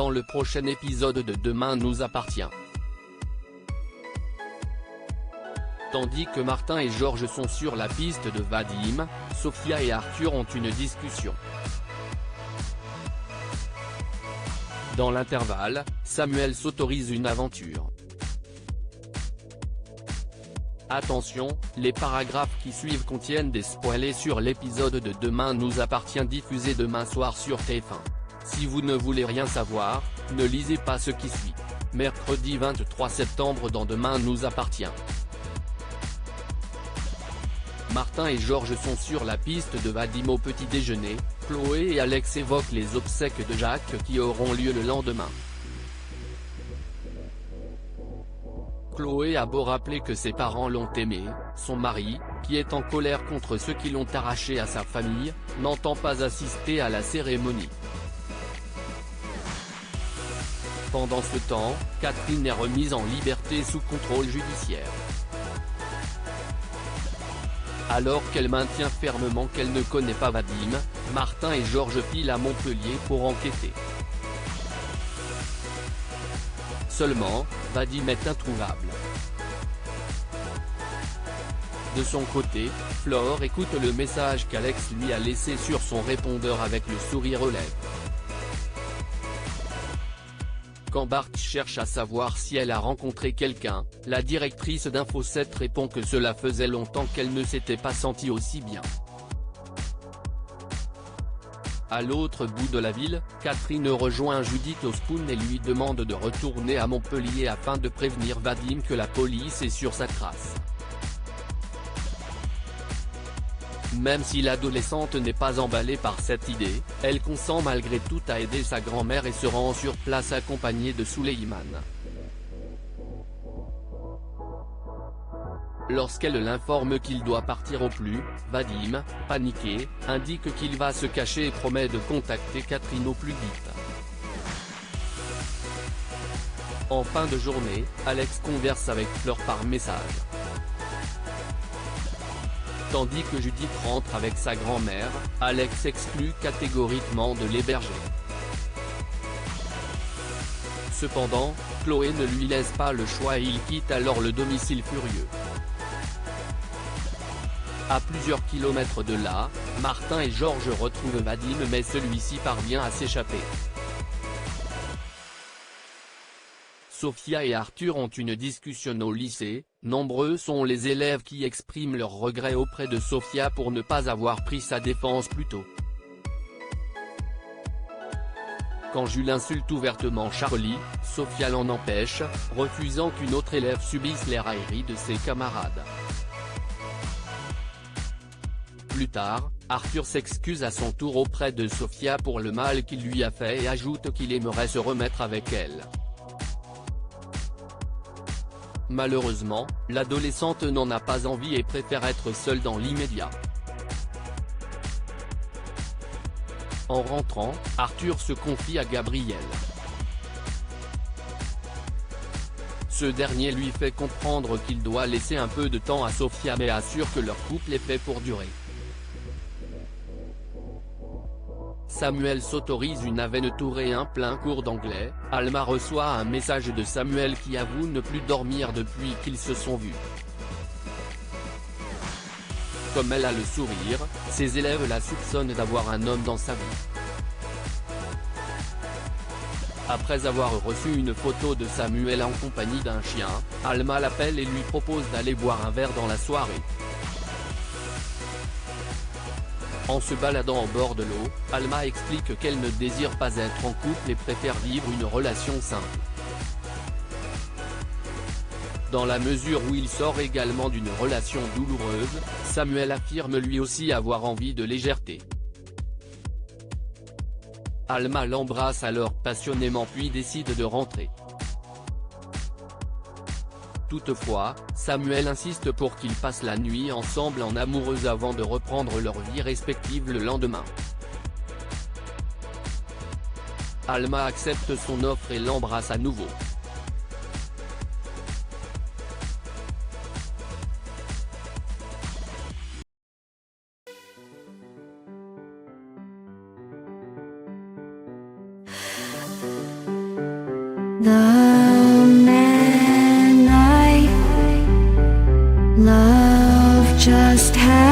dans le prochain épisode de Demain nous appartient. Tandis que Martin et Georges sont sur la piste de Vadim, Sophia et Arthur ont une discussion. Dans l'intervalle, Samuel s'autorise une aventure. Attention, les paragraphes qui suivent contiennent des spoilers sur l'épisode de Demain nous appartient diffusé demain soir sur TF1. Si vous ne voulez rien savoir, ne lisez pas ce qui suit. Mercredi 23 septembre dans Demain nous appartient. Martin et Georges sont sur la piste de Vadim au petit déjeuner, Chloé et Alex évoquent les obsèques de Jacques qui auront lieu le lendemain. Chloé a beau rappeler que ses parents l'ont aimé, son mari, qui est en colère contre ceux qui l'ont arraché à sa famille, n'entend pas assister à la cérémonie. Pendant ce temps, Catherine est remise en liberté sous contrôle judiciaire. Alors qu'elle maintient fermement qu'elle ne connaît pas Vadim, Martin et Georges filent à Montpellier pour enquêter. Seulement, Vadim est introuvable. De son côté, Flore écoute le message qu'Alex lui a laissé sur son répondeur avec le sourire aux lèvres. Quand Bart cherche à savoir si elle a rencontré quelqu'un, la directrice d'Info 7 répond que cela faisait longtemps qu'elle ne s'était pas sentie aussi bien. À l'autre bout de la ville, Catherine rejoint Judith au Spoon et lui demande de retourner à Montpellier afin de prévenir Vadim que la police est sur sa trace. Même si l'adolescente n'est pas emballée par cette idée, elle consent malgré tout à aider sa grand-mère et se rend sur place accompagnée de Suleiman. Lorsqu'elle l'informe qu'il doit partir au plus, Vadim, paniqué, indique qu'il va se cacher et promet de contacter Catherine au plus vite. En fin de journée, Alex converse avec Fleur par message. Tandis que Judith rentre avec sa grand-mère, Alex exclut catégoriquement de l'héberger. Cependant, Chloé ne lui laisse pas le choix et il quitte alors le domicile furieux. À plusieurs kilomètres de là, Martin et Georges retrouvent Vadim mais celui-ci parvient à s'échapper. Sophia et Arthur ont une discussion au lycée, nombreux sont les élèves qui expriment leurs regrets auprès de Sophia pour ne pas avoir pris sa défense plus tôt. Quand Jules insulte ouvertement Charlie, Sophia l'en empêche, refusant qu'une autre élève subisse les railleries de ses camarades. Plus tard, Arthur s'excuse à son tour auprès de Sophia pour le mal qu'il lui a fait et ajoute qu'il aimerait se remettre avec elle. Malheureusement, l'adolescente n'en a pas envie et préfère être seule dans l'immédiat. En rentrant, Arthur se confie à Gabriel. Ce dernier lui fait comprendre qu'il doit laisser un peu de temps à Sophia mais assure que leur couple est fait pour durer. Samuel s'autorise une aventure et un plein cours d'anglais, Alma reçoit un message de Samuel qui avoue ne plus dormir depuis qu'ils se sont vus. Comme elle a le sourire, ses élèves la soupçonnent d'avoir un homme dans sa vie. Après avoir reçu une photo de Samuel en compagnie d'un chien, Alma l'appelle et lui propose d'aller boire un verre dans la soirée. En se baladant au bord de l'eau, Alma explique qu'elle ne désire pas être en couple et préfère vivre une relation simple. Dans la mesure où il sort également d'une relation douloureuse, Samuel affirme lui aussi avoir envie de légèreté. Alma l'embrasse alors passionnément puis décide de rentrer. Toutefois, Samuel insiste pour qu'ils passent la nuit ensemble en amoureux avant de reprendre leur vie respective le lendemain. Alma accepte son offre et l'embrasse à nouveau. The man I love just had